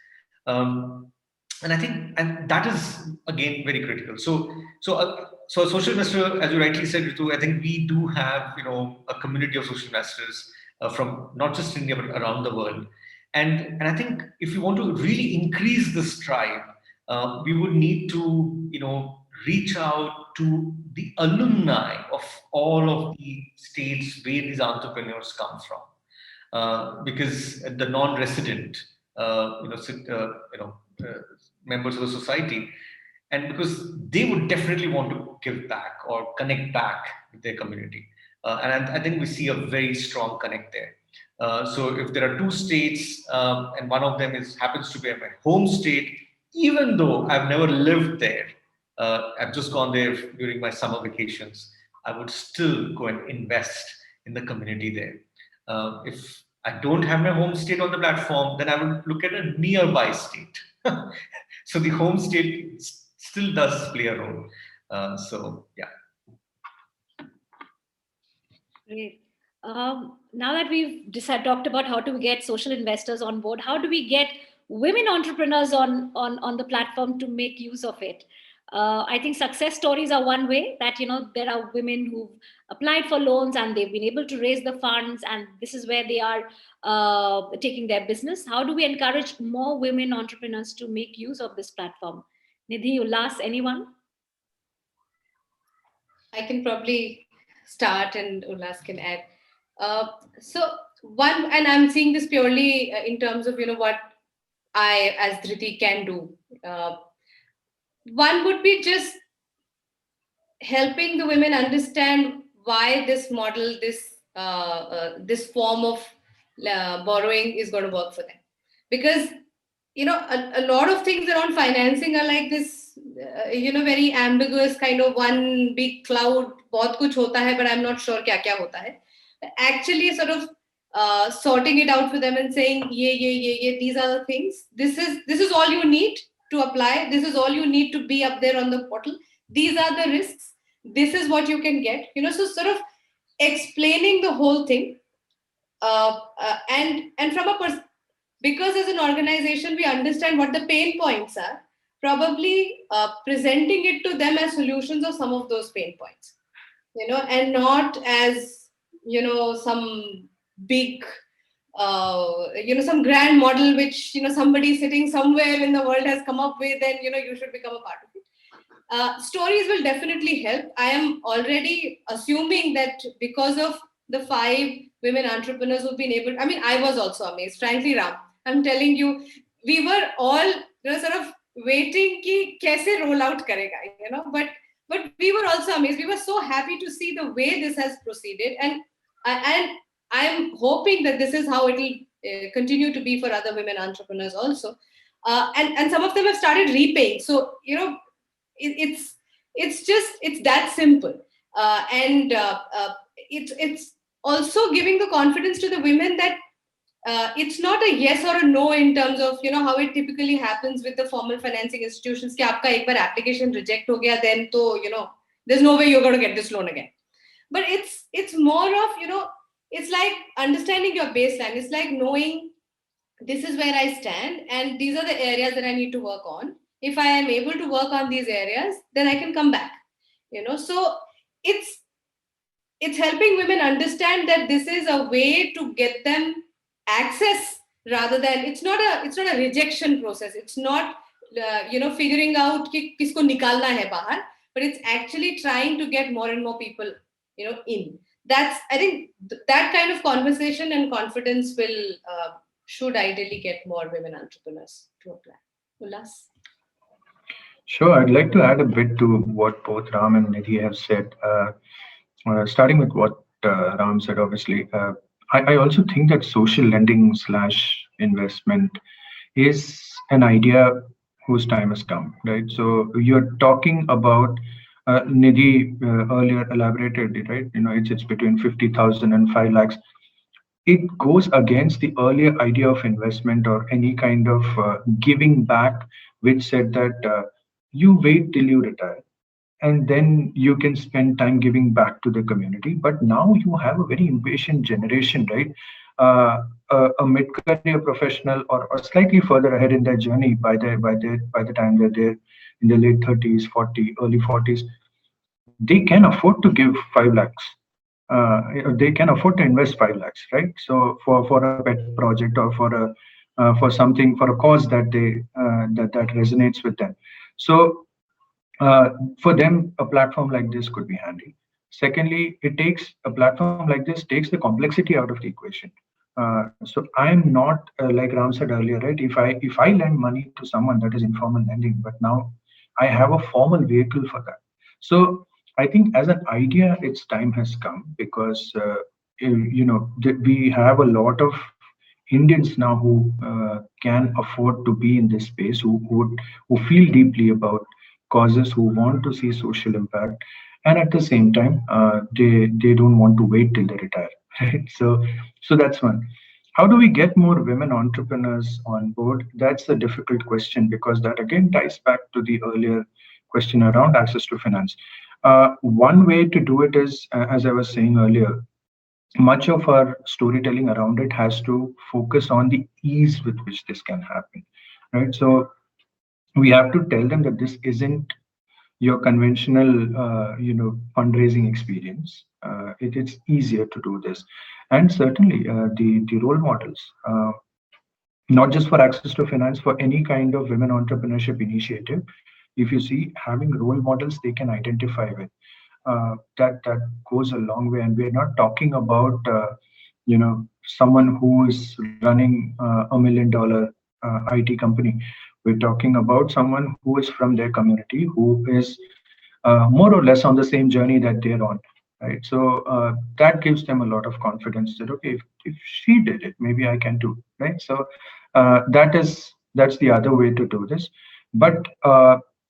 And I think, and that is again very critical. So a social investor, as you rightly said, Ritu, I think we do have a community of social investors from not just India but around the world. And I think if you want to really increase this tribe, we would need to reach out to the alumni of all of the states where these entrepreneurs come from, because the non-resident, members of the society, and because they would definitely want to give back or connect back with their community. And I think we see a very strong connect there. So if there are two states and one of them happens to be my home state, even though I've never lived there, I've just gone there during my summer vacations, I would still go and invest in the community there. If I don't have my home state on the platform, then I would look at a nearby state. So the home state still does play a role. So yeah. Great. Now that we've talked about how to get social investors on board, how do we get women entrepreneurs on the platform to make use of it? I think success stories are one way that, there are women who've applied for loans and they've been able to raise the funds, and this is where they are taking their business. How do we encourage more women entrepreneurs to make use of this platform? Nidhi, Ullas, anyone? I can probably start and Ullas can add. So one, and I'm seeing this purely in terms of what I as Dhriiti can do. One would be just helping the women understand why this model, this form of borrowing is going to work for them, because a lot of things around financing are like this, very ambiguous kind of one big cloud. बहुत कुछ होता है, but I'm not sure क्या क्या होता है. Actually, sort of sorting it out for them and saying, yeah, these are the things. This is all you need to apply. This is all you need to be up there on the portal. These are the risks. This is what you can get. So sort of explaining the whole thing, and from a because as an organization we understand what the pain points are, probably presenting it to them as solutions of some of those pain points, and not as some big some grand model which somebody sitting somewhere in the world has come up with, and you should become a part of it. Stories will definitely help. I am already assuming that because of the 5 women entrepreneurs who've been able, I was also amazed, frankly, Ram. I'm telling you, we were all sort of waiting ki kaise roll out karega, but we were also amazed. We were so happy to see the way this has proceeded, and I'm hoping that this is how it will continue to be for other women entrepreneurs also, and some of them have started repaying. So it's that simple, and it's also giving the confidence to the women that it's not a yes or a no in terms of how it typically happens with the formal financing institutions कि आपका एक बार application reject हो गया, then तो there's no way you're going to get this loan again. But it's more of it's like understanding your baseline. It's like knowing this is where I stand and these are the areas that I need to work on. If I am able to work on these areas, then I can come back. So it's helping women understand that this is a way to get them access, rather than it's not a rejection process. It's not figuring out कि किसको निकालना है बाहर, but it's actually trying to get more and more people in. That's, I think, that kind of conversation and confidence will should ideally get more women entrepreneurs to apply. Ullas? Sure, I'd like to add a bit to what both Ram and Nidhi have said. Starting with what Ram said, obviously, I also think that social lending / investment is an idea whose time has come, right? So you're talking about Nidhi earlier elaborated it, right? It's between 50,000 and 5 lakhs. It goes against the earlier idea of investment or any kind of giving back, which said that you wait till you retire and then you can spend time giving back to the community. But now you have a very impatient generation, right? A mid-career professional or slightly further ahead in their journey by the time they're in their late 30s, 40, early 40s, they can afford to give 5 lakhs. They can afford to invest 5 lakhs, right? So for a pet project or for something, for a cause that that resonates with them. So for them, a platform like this could be handy. Secondly, a platform like this takes the complexity out of the equation. So I'm not like Ram said earlier, right? If I lend money to someone, that is informal lending, but now I have a formal vehicle for that. So I think as an idea, its time has come because we have a lot of Indians now who can afford to be in this space, who feel deeply about causes, who want to see social impact, and at the same time they don't want to wait till they retire, right? So that's one. How do we get more women entrepreneurs on board? That's a difficult question because that again ties back to the earlier question around access to finance. One way to do it is, as I was saying earlier, much of our storytelling around it has to focus on the ease with which this can happen, right? So we have to tell them that this isn't your conventional fundraising experience, it's easier to do this. And certainly the role models, not just for access to finance, for any kind of women entrepreneurship initiative, if you see, having role models they can identify with, that goes a long way. And we're not talking about someone who is running $1 million IT company. We're talking about someone who is from their community, who is more or less on the same journey that they're on, right? So that gives them a lot of confidence that, okay, if she did it, maybe I can too, right? So that's the other way to do this. But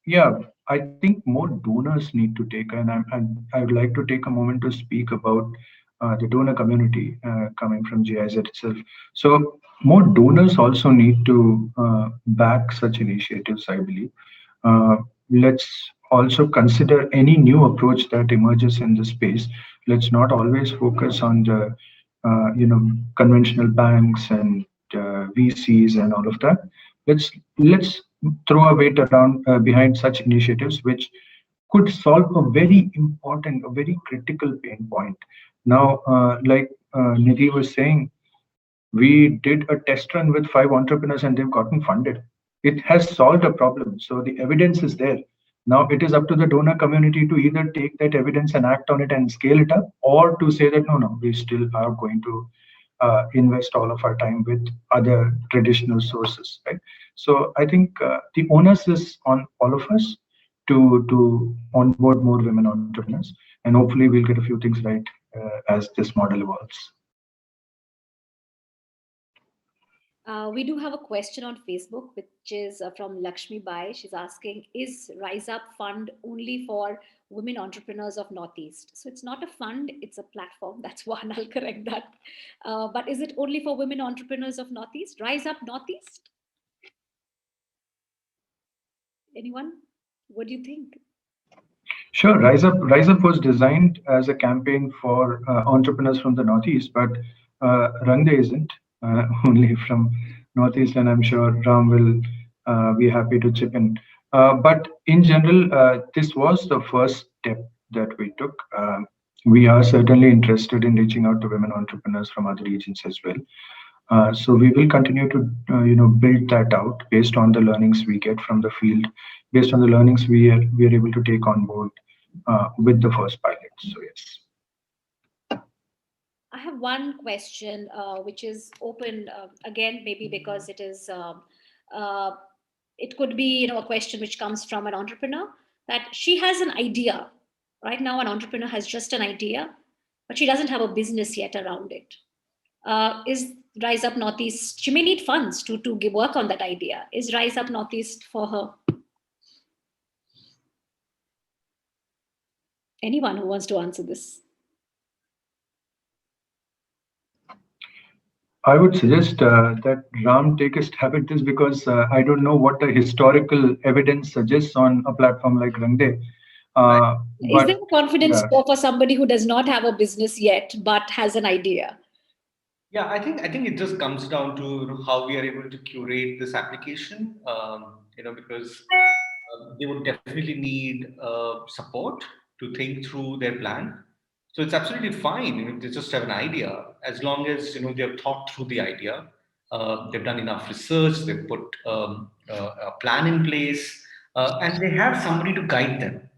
yeah, I think more donors need to take, and I would like to take a moment to speak about the donor community coming from GIZ itself. So more donors also need to back such initiatives, I believe. Let's also consider any new approach that emerges in the space. Let's not always focus on the conventional banks and VCs and all of that. Let's throw a weight around behind such initiatives, which could solve a very important, a very critical pain point. Now, like Nidhi was saying, we did a test run with 5 entrepreneurs and they've gotten funded. It has solved a problem. So the evidence is there. Now it is up to the donor community to either take that evidence and act on it and scale it up, or to say that no, we still are going to invest all of our time with other traditional sources, right? So I think the onus is on all of us to onboard more women entrepreneurs, and hopefully we'll get a few things right as this model evolves. We do have a question on Facebook, which is from Lakshmi Bai. She's asking, is Rise Up Fund only for women entrepreneurs of Northeast? So it's not a fund, it's a platform. That's one, I'll correct that. But is it only for women entrepreneurs of Northeast? Rise Up Northeast? Anyone? What do you think? Sure. Rise Up was designed as a campaign for entrepreneurs from the Northeast, but Rangde isn't only from Northeast, and I'm sure Ram will be happy to chip in. But in general, this was the first step that we took. We are certainly interested in reaching out to women entrepreneurs from other regions as well. So we will continue to build that out based on the learnings we get from the field, based on the learnings we are able to take on board with the first pilot. So yes. I have one question which is open again, maybe because it is it could be a question which comes from an entrepreneur, that she has an idea. Right now an entrepreneur has just an idea, but she doesn't have a business yet around it. Is Rise Up Northeast, she may need funds to work on that idea. Is Rise Up Northeast for her? Anyone who wants to answer this? I would suggest that Ram take a stab at this, because I don't know what the historical evidence suggests on a platform like Rangde. Is there a confidence score for somebody who does not have a business yet but has an idea? Yeah, I think it just comes down to how we are able to curate this application. Because they would definitely need support to think through their plan. So it's absolutely fine if they just have an idea, as long as they have thought through the idea. They've done enough research. They've put a plan in place, and they have somebody to guide them.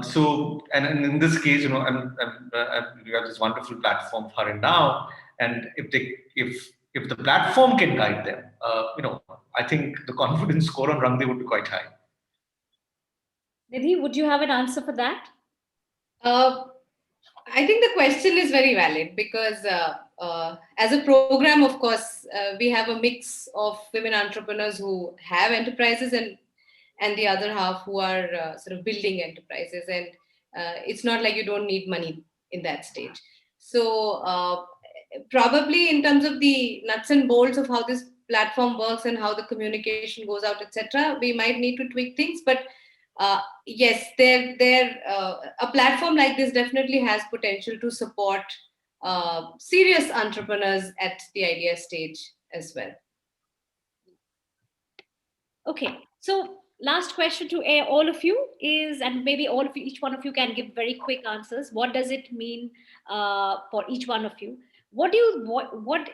So, and in this case, we have this wonderful platform, Her&Now, and if the platform can guide them, I think the confidence score on Rangde would be quite high. Nidhi, would you have an answer for that? I think the question is very valid, because as a program, of course, we have a mix of women entrepreneurs who have enterprises and the other half who are sort of building enterprises. And it's not like you don't need money in that stage. So probably in terms of the nuts and bolts of how this platform works and how the communication goes out, etc., we might need to tweak things. But yes, a platform like this definitely has potential to support serious entrepreneurs at the idea stage as well. Okay, so last question to all of you is, and maybe all of you, each one of you can give very quick answers. What does it mean for each one of you? What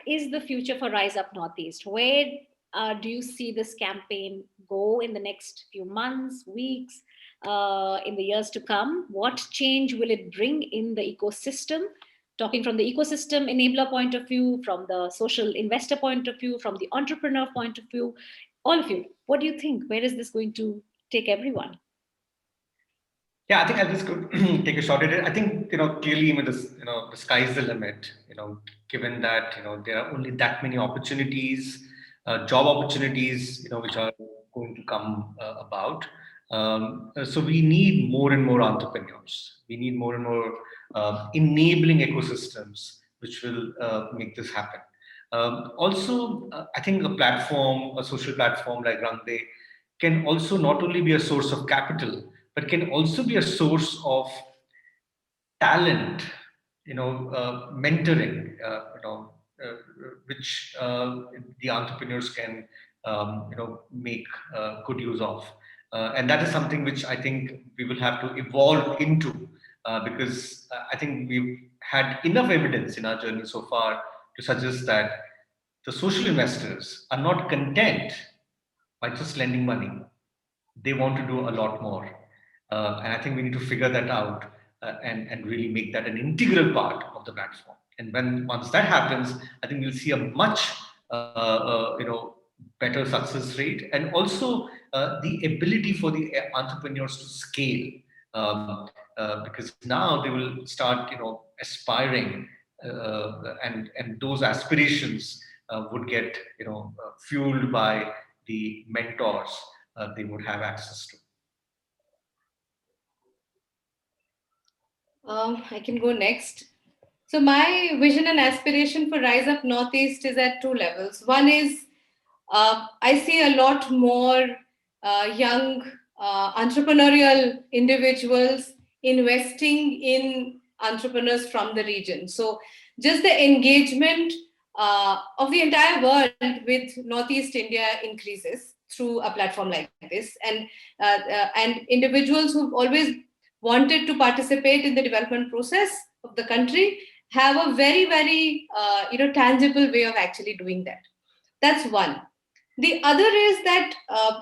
is the future for Rise Up Northeast? Where do you see this campaign go in the next few months, weeks, in the years to come? What change will it bring in the ecosystem? Talking from the ecosystem enabler point of view, from the social investor point of view, from the entrepreneur point of view, all of you, what do you think? Where is this going to take everyone? Yeah, I think I'll just go take a shot at it. I think, clearly, the sky's the limit, given that, there are only that many opportunities, job opportunities, which are going to come about. So we need more and more entrepreneurs. We need more and more enabling ecosystems, which will make this happen. Also, I think a social platform like Rangde can also not only be a source of capital, but can also be a source of talent, mentoring, which the entrepreneurs can, make good use of. And that is something which I think we will have to evolve into, because I think we've had enough evidence in our journey so far to suggest that the social investors are not content by just lending money. They want to do a lot more. And I think we need to figure that out, and really make that an integral part of the platform. And once that happens, I think we'll see a much better success rate, and also the ability for the entrepreneurs to scale, because now they will start aspiring, and those aspirations would get fueled by the mentors they would have access to. I can go next. So my vision and aspiration for Rise Up Northeast is at two levels. One is, I see a lot more young entrepreneurial individuals investing in entrepreneurs from the region. So just the engagement of the entire world with Northeast India increases through a platform like this, and individuals who've always wanted to participate in the development process of the country have a very, very tangible way of actually doing that. That's one. The other is that,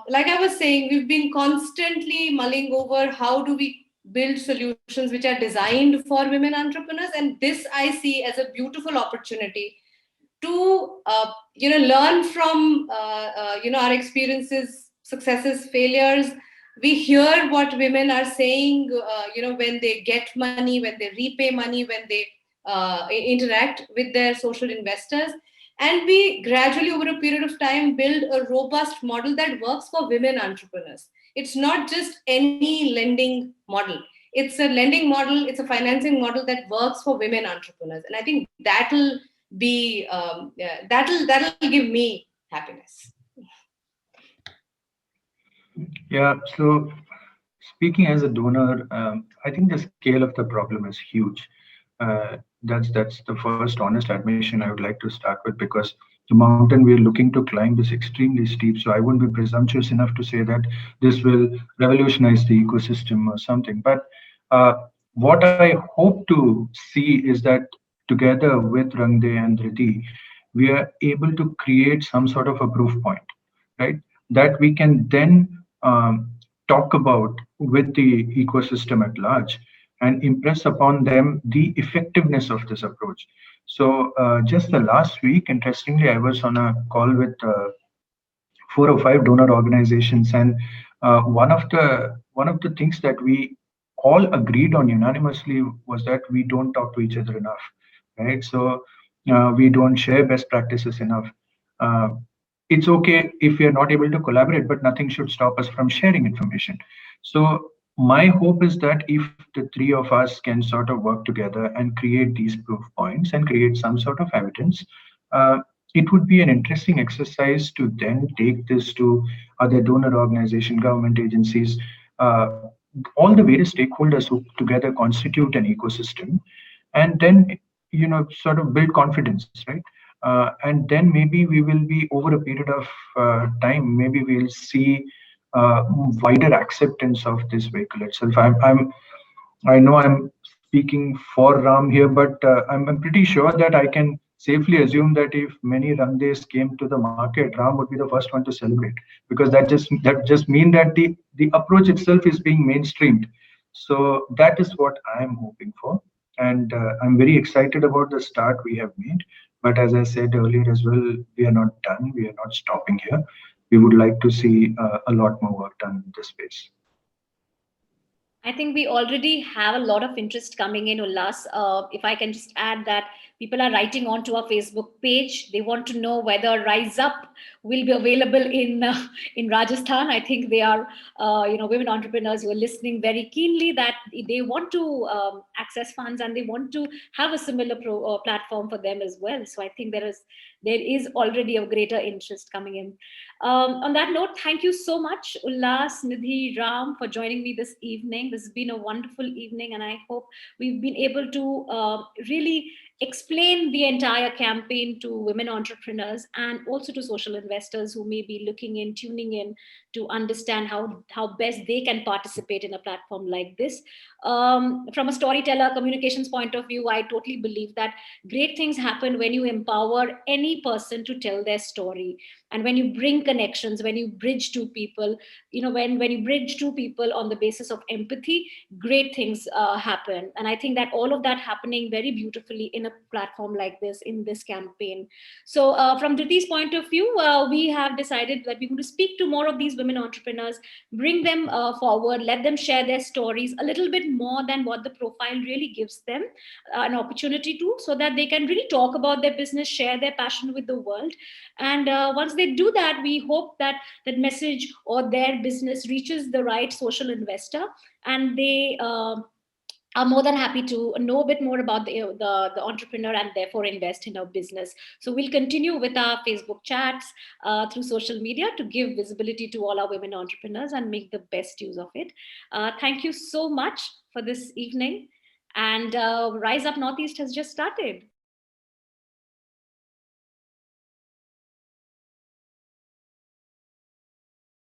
like I was saying, we've been constantly mulling over how do we build solutions which are designed for women entrepreneurs, and this I see as a beautiful opportunity to learn from our experiences, successes, failures. We hear what women are saying, when they get money, when they repay money, when they interact with their social investors. And we gradually, over a period of time, build a robust model that works for women entrepreneurs. It's not just any lending model. It's a lending model, it's a financing model that works for women entrepreneurs. And I think that'll be, that'll give me happiness. Yeah, so speaking as a donor, I think the scale of the problem is huge. That's the first honest admission I would like to start with, because the mountain we're looking to climb is extremely steep. So I wouldn't be presumptuous enough to say that this will revolutionize the ecosystem or something. But what I hope to see is that together with Rangde and Dhriiti, we are able to create some sort of a proof point, right? That we can then talk about with the ecosystem at large and impress upon them the effectiveness of this approach. So just the last week, interestingly, I was on a call with 4 or 5 donor organizations, and one of the things that we all agreed on unanimously was that we don't talk to each other enough, right? So we don't share best practices enough. It's okay if we are not able to collaborate, but nothing should stop us from sharing information. So my hope is that if the 3 of us can sort of work together and create these proof points and create some sort of evidence, it would be an interesting exercise to then take this to other donor organizations, government agencies, all the various stakeholders who together constitute an ecosystem, and then sort of build confidence, right? And then maybe we will be, over a period of time, maybe we'll see wider acceptance of this vehicle itself. I know I'm speaking for Ram here, but I'm pretty sure that I can safely assume that if many Rang days came to the market, Ram would be the first one to celebrate, because that just mean that the approach itself is being mainstreamed. So that is what I'm hoping for, and I'm very excited about the start we have made. But as I said earlier as well, we are not done. We are not stopping here. We would like to see a lot more work done in this space. I think we already have a lot of interest coming in, Ullas. If I can just add that people are writing onto our Facebook page. They want to know whether Rise Up will be available in Rajasthan. I think they are, women entrepreneurs who are listening very keenly, that they want to access funds and they want to have a similar platform for them as well. So I think there is already a greater interest coming in. On that note, thank you so much, Ullas, Nidhi, Ram, for joining me this evening. This has been a wonderful evening, and I hope we've been able to really explain the entire campaign to women entrepreneurs and also to social investors who may be looking in, tuning in to understand how best they can participate in a platform like this. From a storyteller communications point of view, I totally believe that great things happen when you empower any person to tell their story. And when you bring connections, when you bridge two people, when you bridge two people on the basis of empathy, great things happen. And I think that all of that happening very beautifully in a platform like this, in this campaign. So from Dhriti's point of view, we have decided that we're going to speak to more of these women entrepreneurs, bring them forward, let them share their stories a little bit more than what the profile really gives them an opportunity to, so that they can really talk about their business, share their passion with the world. And once they do that, we hope that that message or their business reaches the right social investor, and they are more than happy to know a bit more about the entrepreneur and therefore invest in our business. So we'll continue with our Facebook chats through social media to give visibility to all our women entrepreneurs and make the best use of it. Thank you so much for this evening. And Rise Up Northeast has just started.